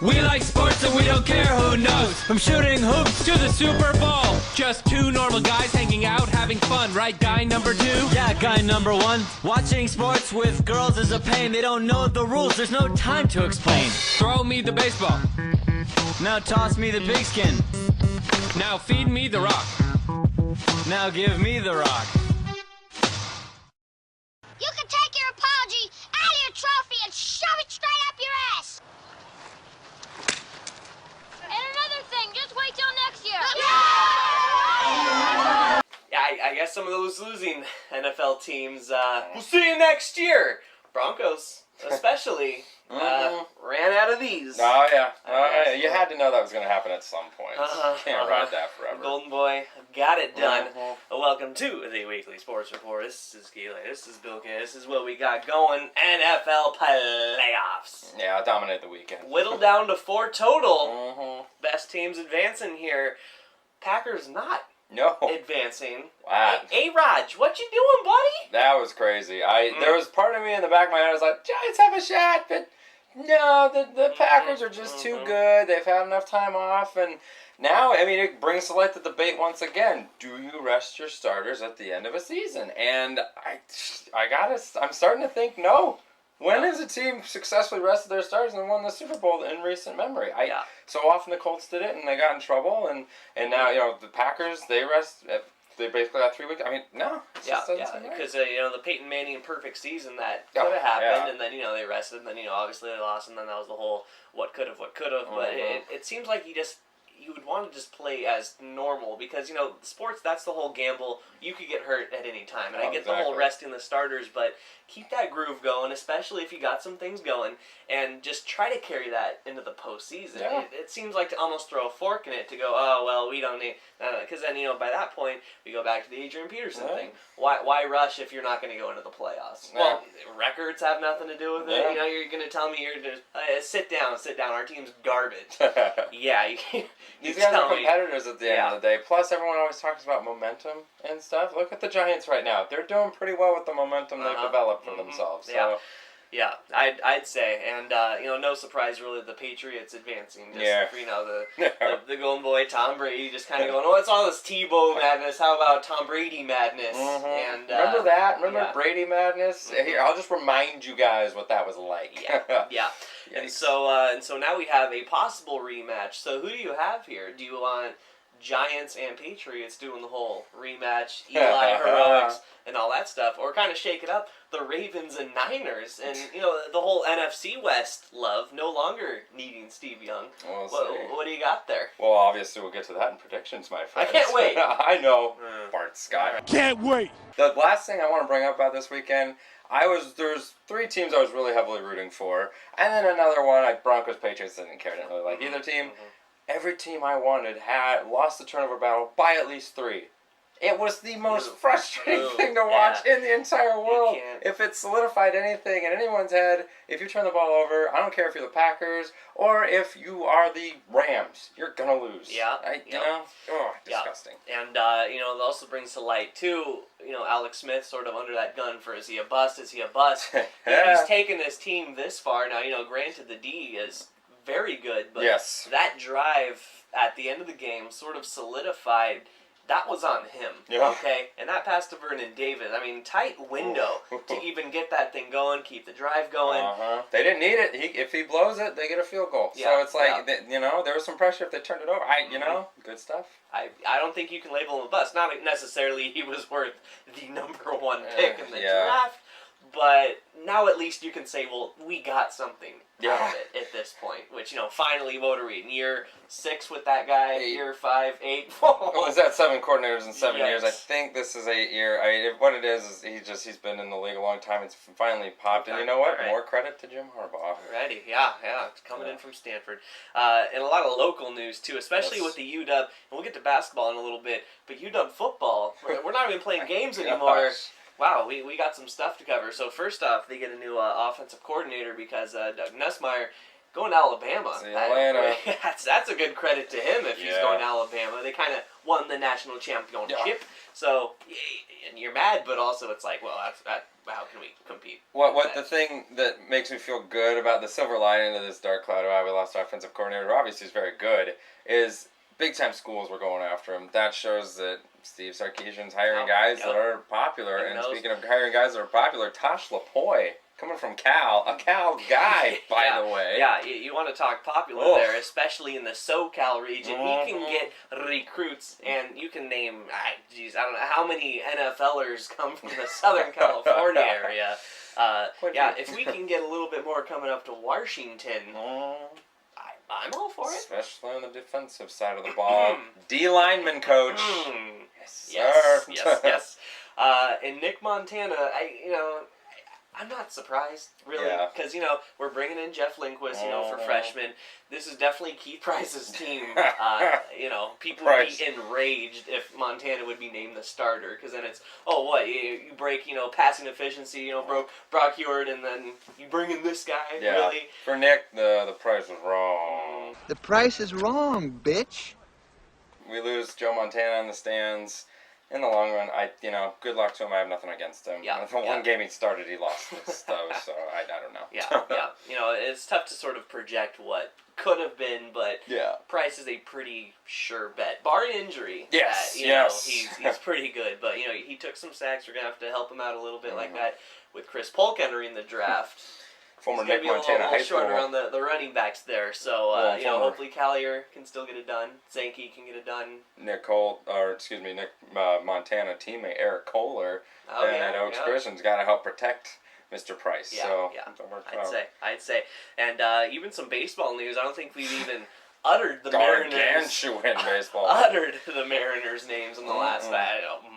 We like sports and we don't care who knows. From shooting hoops to the Super Bowl. Just two normal guys hanging out, having fun, right, guy number two? Yeah, guy number one. Watching sports with girls is a pain. They don't know the rules, there's no time to explain. Throw me the baseball. Now toss me the big skin. Now feed me the rock. Now give me the rock. You can take your apology out of your trophy and shove it straight up your ass. And another thing, just wait till next year. Yeah, I guess some of those losing NFL teams, we'll see you next year. Broncos, especially, ran out of these. Oh, yeah. You had to know that was going to happen at some point. Can't ride that forever. Golden Boy got it done. Welcome to the Weekly Sports Report. This is Keelay. This is Bill K. This is what we got going. NFL playoffs. Yeah, dominated the weekend. Whittled down to 4 total. Best teams advancing here. Packers not advancing. Wow. Hey, Raj, what you doing, buddy? That was crazy. There was part of me in the back of my head, I was like, Giants have a shot, but no, the Packers are just too good. They've had enough time off, and now, I mean, it brings to light the debate once again. Do you rest your starters at the end of a season? And I'm starting to think no. When has a team successfully rested their starters and won the Super Bowl in recent memory? So often the Colts did it and they got in trouble, and now the Packers they basically got 3 weeks. I mean, no. Because the Peyton Manning perfect season that could have happened, and then they rested, and then obviously they lost, and then that was the whole what could have. But it seems like you would want to just play as normal because, sports, that's the whole gamble. You could get hurt at any time. And I get the whole resting the starters, but keep that groove going, especially if you got some things going, and just try to carry that into the postseason. Yeah. It seems like to almost throw a fork in it to go, oh, well, we don't need... Because then, by that point, we go back to the Adrian Peterson thing. Why rush if you're not going to go into the playoffs? Yeah. Well, records have nothing to do with it. Yeah. You're going to tell me you're just... sit down. Our team's garbage. Yeah, These guys are competitors at the end of the day. Plus, everyone always talks about momentum and stuff. Look at the Giants right now. They're doing pretty well with the momentum they've developed for themselves. So. Yeah, I'd say, and no surprise really the Patriots advancing. Just for, the Golden Boy Tom Brady just kind of going, it's all this Tebow madness. How about Tom Brady madness? And remember that? Remember Brady madness? Here, I'll just remind you guys what that was like. Yeah. And so now we have a possible rematch. So who do you have here? Do you want Giants and Patriots doing the whole rematch, Eli heroics, and all that stuff, or kind of shake it up, the Ravens and Niners, and the whole NFC West love no longer needing Steve Young. What do you got there? Well, obviously we'll get to that in predictions, my friend. I can't wait. I know, Bart Scott. Can't wait. The last thing I want to bring up about this weekend, there's 3 teams I was really heavily rooting for, and then another one, like Broncos, Patriots, I didn't care, didn't really like either team. Every team I wanted had lost the turnover battle by at least 3. It was the most frustrating thing to watch in the entire world. If it solidified anything in anyone's head, if you turn the ball over, I don't care if you're the Packers or if you are the Rams, you're gonna lose. Disgusting. And it also brings to light too, Alex Smith sort of under that gun for is he a bust? Is he a bust? He's taken this team this far now. Granted the D is very good, but that drive at the end of the game sort of solidified. That was on him, okay? And that pass to Vernon Davis, tight window to even get that thing going, keep the drive going. They didn't need it. If he blows it, they get a field goal. So it's like, there was some pressure if they turned it over. Good stuff. I don't think you can label him a bust. Not necessarily he was worth the number 1 pick in the draft, but now at least you can say, well, we got something out of it at this point. Which, finally, what are we in year 6 with that guy? 8. Year 5, 8. Well, is that 7 coordinators in 7 years? I think this is 8 year. What it is he's been in the league a long time. It's finally popped, and you know what? More credit to Jim Harbaugh. Ready, it's coming in from Stanford, and a lot of local news too, especially with the UW. And we'll get to basketball in a little bit, but UW football, we're not even playing games anymore. Wow, we got some stuff to cover. So first off, they get a new offensive coordinator because Doug Nussmeier, going to Alabama. See you later. That's a good credit to him if he's Yeah. going to Alabama. They kind of won the national championship. Yeah. So, and you're mad, but also it's like, well, how can we compete? What the thing that makes me feel good about the silver lining of this dark cloud of we lost our offensive coordinator, who obviously is very good, is big time schools were going after him. That shows that Steve Sarkisian's hiring guys that are popular. Who And knows? speaking of hiring guys that are popular, Tosh LaPoy, coming from Cal, a Cal guy, by the way. Yeah, you want to talk popular there, especially in the SoCal region. He can get recruits, and you can name, I don't know how many NFLers come from the Southern California area. If we can get a little bit more coming up to Washington, I'm all for it. Especially on the defensive side of the ball. D-lineman coach. Yes, sir. yes. And Nick Montana, I'm not surprised, really, because, we're bringing in Jeff Lindquist, for freshmen. This is definitely Keith Price's team. People would be enraged if Montana would be named the starter, because then it's, you break, passing efficiency, broke Brock Heward, and then you bring in this guy, really? For Nick, the price was wrong. The price is wrong, bitch. We lose Joe Montana in the stands. In the long run, good luck to him. I have nothing against him. Yeah, the one game he started, he lost this, though, so I don't know. Yeah. It's tough to sort of project what could have been, but Yeah. Price is a pretty sure bet. Barring injury, Yes, he's pretty good. But, he took some sacks. We're going to have to help him out a little bit like that with Chris Polk entering the draft. Former He's Nick Montana a high little school. shorter on the running backs there. So, hopefully Callier can still get it done. Sankey can get it done. Nick Montana teammate Eric Kohler at Oaks Christian's got to help protect Mr. Price. I'd say. And even some baseball news. I don't think we've even uttered the Mariners names in the last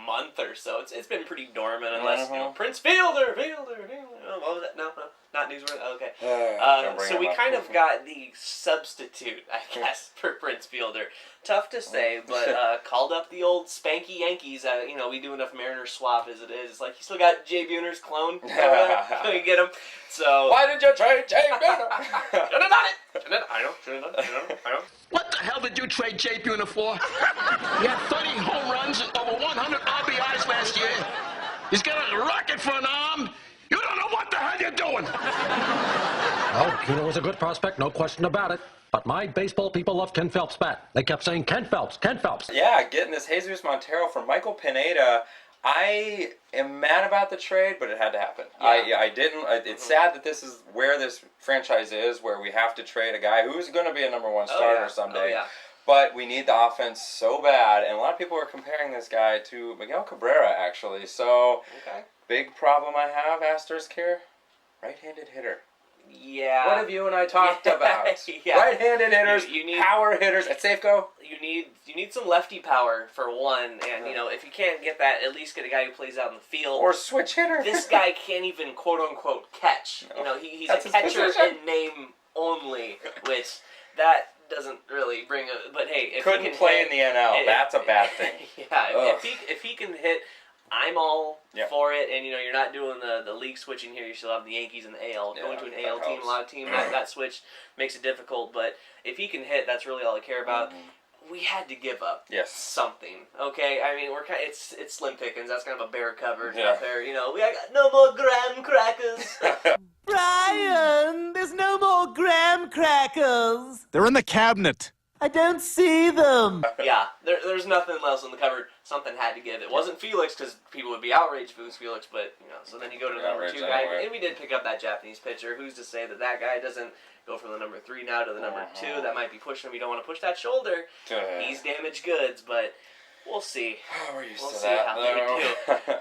month or so. It's been pretty dormant unless Prince Fielder. What was that? No, not newsworthy. Okay. So we kind of got the substitute, I guess, for Prince Fielder. Tough to say, but called up the old Spanky Yankees. We do enough Mariners swap as it is. It's like you still got Jay Buhner's clone. Can you get him? So why did you trade Jay Buhner? Shouldn't have done it. I know. What the hell did you trade Jay Buhner for? He had 30 home runs and over 100 RBIs last year. He's got a rocket for an arm. You don't know what the hell you're doing. Well, Buhner was a good prospect, no question about it. But my baseball people love Ken Phelps' bat. They kept saying, Ken Phelps, Ken Phelps. Yeah, getting this Jesus Montero from Michael Pineda. I am mad about the trade, but it had to happen. Yeah. I didn't. It's sad that this is where this franchise is, where we have to trade a guy who's going to be a number one starter someday. But we need the offense so bad, and a lot of people are comparing this guy to Miguel Cabrera, actually. So, big problem I have, Asterisk here, right-handed hitter. Yeah. What have you and I talked about? Right-handed hitters, you need, power hitters at Safeco. You need some lefty power for one, and if you can't get that, at least get a guy who plays out in the field or switch hitter. This guy can't even quote unquote catch. He's a catcher in name only, which that doesn't really bring a. But hey, if couldn't he can play hit, in the NL, that's a bad thing. If he can hit. I'm all for it, and you're not doing the league switching here. You still have the Yankees and the AL. Going to an AL team, a lot of teams that switch makes it difficult. But if he can hit, that's really all I care about. We had to give up something. Okay, I mean it's slim pickings. That's kind of a bare cover out there. We got no more graham crackers. Brian, there's no more graham crackers. They're in the cabinet. I don't see them. There's nothing else in the cupboard. Something had to give. It wasn't Felix because people would be outraged if it was Felix, but so then you go to the number 2 guy, and we did pick up that Japanese pitcher. Who's to say that guy doesn't go from the number 3 now to the number 2? That might be pushing him. You don't want to push that shoulder. He's damaged goods, but we'll see. We'll see how they do.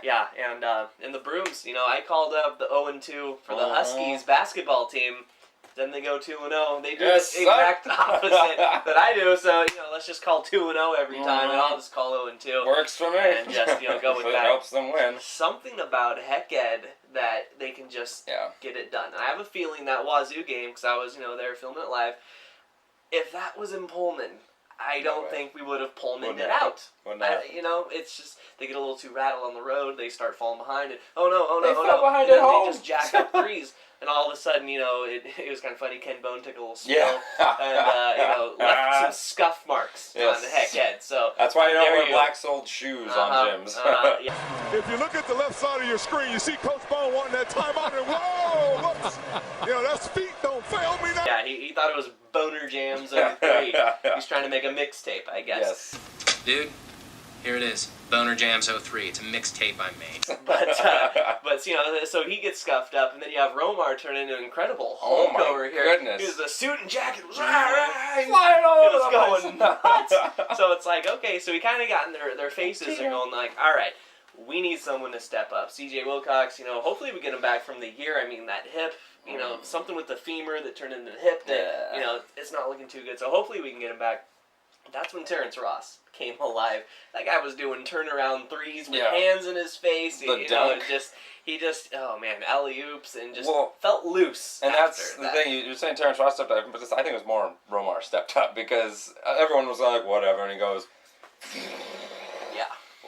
And in the Brooms, I called up the 0-2 for the Huskies basketball team. Then they go 2-0. They do the exact opposite that I do. So let's just call 2-0 every time, and I'll just call 0-2. Works for me. And just go with that. Helps them win. Something about Hecked that they can just get it done. And I have a feeling that Wazoo game, because I was there filming it live. If that was in Pullman, I don't think we would have Pullmaned it happen. out. Wouldn't happen. You know, it's just they get a little too rattled on the road. They start falling behind it. Oh no! They Oh fell no! behind And at then home. they just jack up threes, and all of a sudden, you know, it was kind of funny. Ken Bone took a little spill, and you know, left some scuff marks on the head. So that's why you don't there wear black-soled shoes on gyms. Yeah. If you look at the left side of your screen, you see Coach Bone wanting that timeout, and whoa, whoops. You know, that's feet don't fail me now. Yeah, he thought it was Boner Jams 03. He's trying to make a mixtape, I guess. Yes. Dude, here it is. Boner Jams 03. It's a mixtape I made. But you know, so he gets scuffed up, and then you have Romar turn into an Incredible Hulk over here. Goodness. He was the suit and jacket was flying all over the place. going nuts. So it's like, okay, so we kind of got in their faces and going like, all right, we need someone to step up. C.J. Wilcox, you know, hopefully we get him back from the year. I mean, that hip, you know, something with the femur that turned into the hip that, you know, it's not looking too good. So hopefully we can get him back. That's when Terrence Ross came alive. That guy was doing turnaround threes with hands in his face. The you dunk. know, he just, oh man, alley-oops and just felt loose. And that's the thing, you're saying Terrence Ross stepped up, but I think it was more Romar stepped up because everyone was like, whatever, and he goes,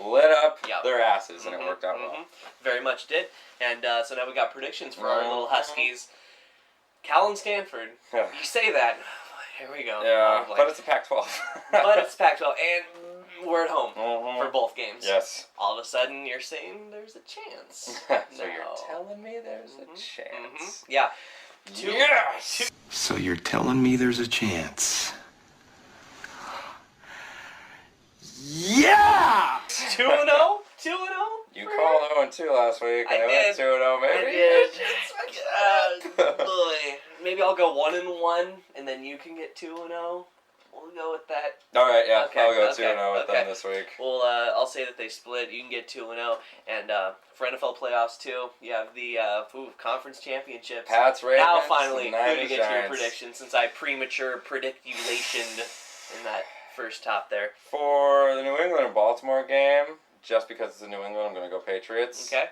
lit up their asses, and it worked out well. Very much did. And so now we got predictions for our little Huskies. Cal and Stanford. You say that. Here we go. Yeah, but it's a Pac-12. But it's Pac-12, and we're at home for both games. Yes. All of a sudden, you're saying there's a chance. So you're telling me there's a chance? Yeah. Yes! So you're telling me there's a chance? Yeah! 2-0? 2-0? You called 0-2 last week. I went did. 2-0, maybe. I did. Boy. Maybe I'll go 1-1, and then you can get 2-0. We'll go with that. All right, yeah. Okay, I'll go 2-0 with them this week. Well, I'll say that they split. You can get 2-0, and for NFL playoffs too, you have the conference championships. Pats, Ravens, now finally, who Niners, to get to your Giants. prediction since I premature prediculationed in that first top there. For the New England and Baltimore game, just because it's in New England, I'm going to go Patriots. Okay.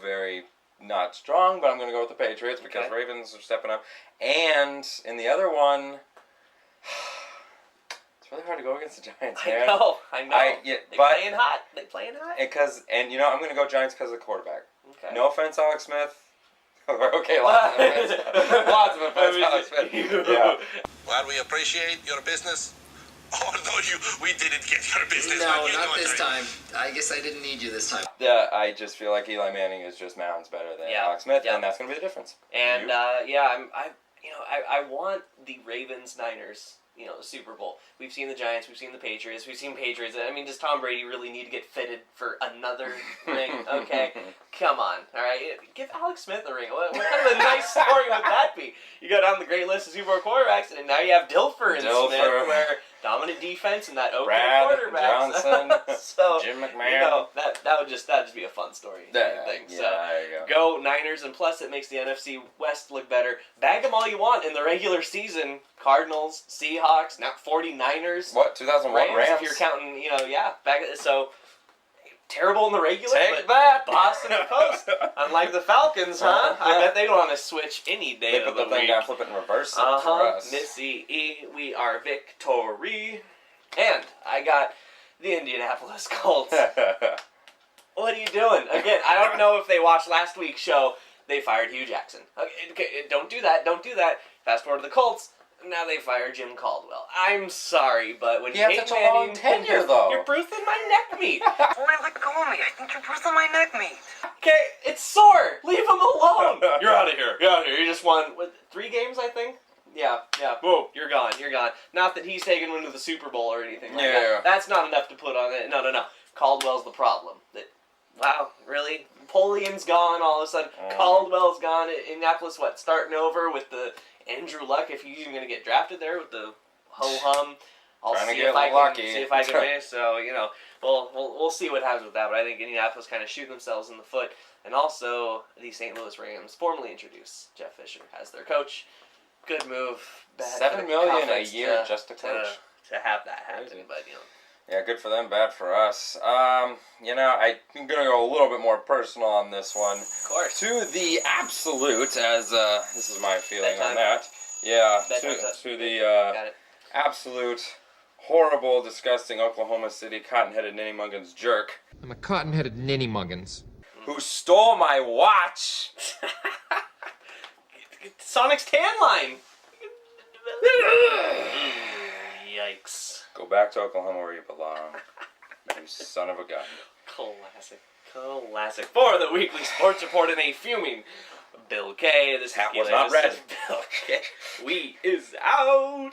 Very not strong, but I'm going to go with the Patriots because Ravens are stepping up. And in the other one, it's really hard to go against the Giants, man. I know. They playing hot. They playing hot. And you know, I'm going to go Giants because of the quarterback. Okay. No offense, Alex Smith. Okay, lots of offense. Lots of offense, Alex Smith. Yeah. Well, we appreciate your business. Oh, no, we didn't get your business. No, not this time. I guess I didn't need you this time. I just feel like Eli Manning is just mounds better than Alex Smith, and that's going to be the difference. And I want the Ravens Niners, the Super Bowl. We've seen the Giants, we've seen the Patriots, we've seen Patriots. I mean, does Tom Brady really need to get fitted for another ring? Okay, come on, all right. Give Alex Smith a ring. What kind of a nice story would that be? You go down the great list of Super Bowl quarterbacks, and now you have Dilfer and Smith, where dominant defense and that Brad quarterbacks. Johnson, so Jim McMahon. That would just be a fun story. There So you go. Niners, and plus it makes the NFC West look better. Bag them all you want in the regular season. Cardinals, Seahawks, now 49ers. What, 2001 Rams? If you're counting, so terrible in the regular. Take that! Boston and Post. Unlike the Falcons, huh? I bet they want to switch any day They of put the the thing week. down, flip it, and reverse it for us. Missy E, we are victory. And I got the Indianapolis Colts. What are you doing? Again, I don't know if they watched last week's show. They fired Hugh Jackson. Okay, don't do that. Don't do that. Fast forward to the Colts. Now they fire Jim Caldwell. I'm sorry, but when you have such a long tenure, though. You're bruising my neck meat. Boy, let go of me. I think you're bruising my neck meat. Okay, it's sore. Leave him alone. You're out of here. You're out of here. You just won 3 games, I think. Yeah. Whoa, you're gone. Not that he's taking one to the Super Bowl or anything like that. That's not enough to put on it. No. Caldwell's the problem. Wow, really? Napoleon's gone all of a sudden. Caldwell's gone. Indianapolis, starting over with the Andrew Luck, if he's even going to get drafted there with the ho-hum. I'll see if I can finish. So, we'll see what happens with that. But I think Indianapolis kind of shooting themselves in the foot. And also, the St. Louis Rams, formally introduced Jeff Fisher as their coach. Good move. $7 million a year just to coach. To have that happen, but Yeah, good for them, bad for us. I'm going to go a little bit more personal on this one. Of course. To the absolute, as this is my feeling on that. Yeah, to the absolute horrible, disgusting Oklahoma City cotton-headed ninny-muggins jerk I'm a cotton-headed ninny-muggins. who stole my watch. Sonic's tan line. Yikes. Go back to Oklahoma where you belong. You son of a gun. Classic. For the weekly sports report in a fuming Bill K. This hat was Keelay, not this red. is Bill K. We is out.